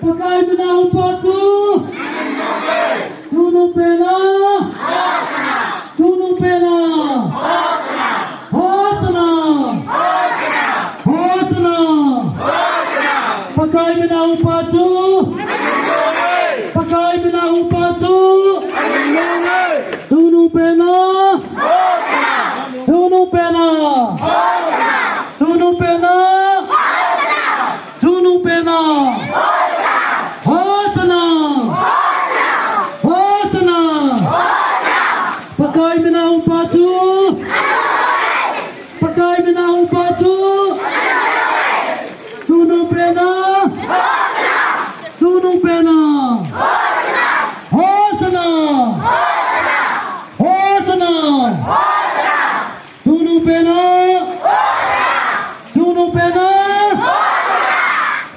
Pakai bina upatu. Tunu pena. Tunu pena. Hosna. Hosna. Pakai bina upatu. Pakai bina upatu. Tunu pena. Tunu pena. Tunu pena. Tunu pena. Hosna. Hosna. Pakai bina upatu. Pakai bina upatu. Tunu pena. Tunu pena. Hosna. Hosna. Tunu pena. Tunu pena.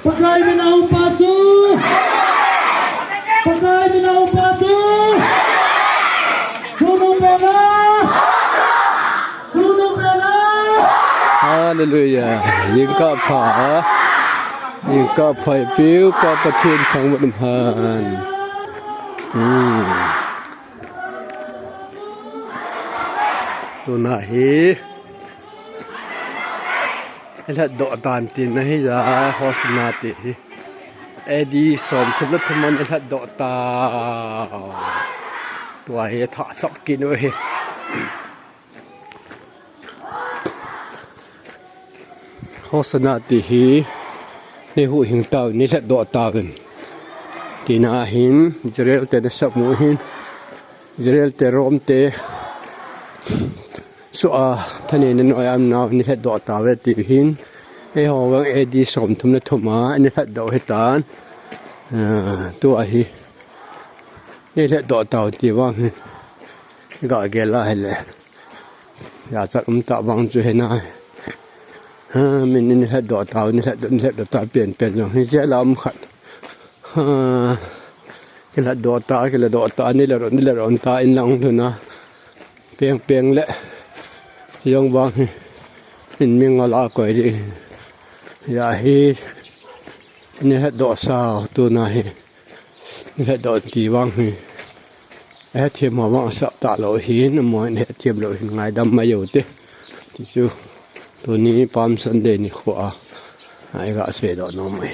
Pakai bina upatu. Pakai bina upatu. Tunu pena. Tunu pena. Hallelujah ยิงก็ผายิงก็ไผปิ้วก็ประเทศของวัดพานตัวน่ะเฮแล้วดอกตานตินะให้จะฮอสนาติเอดีสมทุบละทุมันแล้วดอกตาตัวเฮทะสับกินเว้ยฮอสนาติฮีในหูหิงเต่านี่แหละดอกตากันที่นาหินอิสราเอลเตนสับมูหินอิสราเอลเตโรมเตสุอาท่านเองน้อยอำนาจนี่แหละดอกตาเวทีหินไอ้หอวังเอดีสมทุมละทุมานี่แหละดอกเหตานตัวฮีนี่แหละดอกตาที่ว่างก็เกล้าให้เลยอยากจะตะวังจุเฮน่ามันนี่แหละดอกตานี่แหละดอกตาเปลี่ยนอย่างนี้เจ้าลำขัดก็ละดอกตาก็ละดอกตานี่ละร้อนตาอินหลังเถอะนะเปียงและยองบางนี่มีงาลาก่อยดิอย่าให้นี่แหละดอกสาวตัวน่ะนี่แหละดอกที่วางนี่เทียมว่างสับตาเราหินมอยนี่เทียมเราหินไงดำมาอยู่เด้ที่สุตัวนี้ปามสันเดนี่ขวาไอ้ก็เสียดอกน้องไม่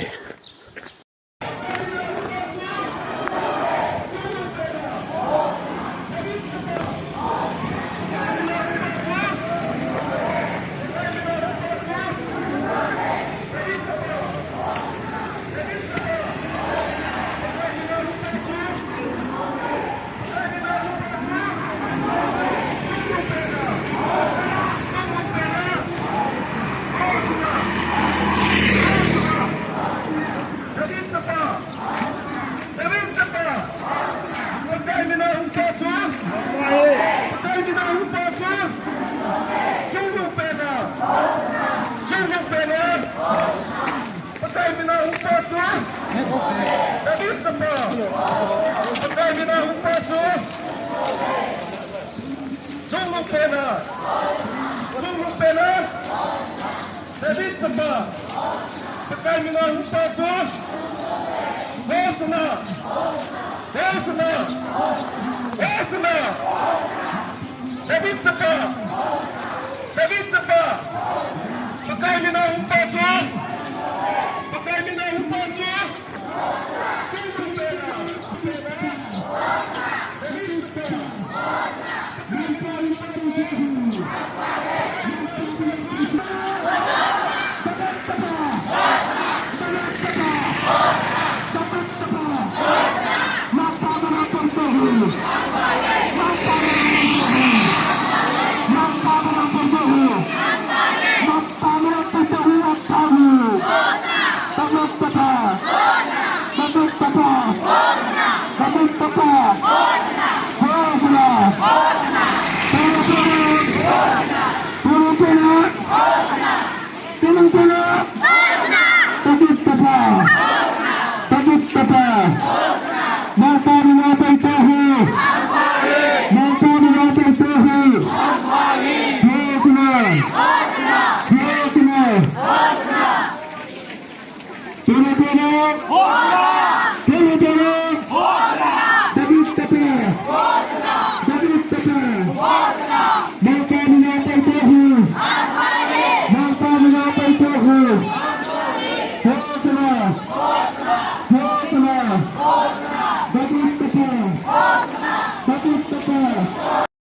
Hosanna!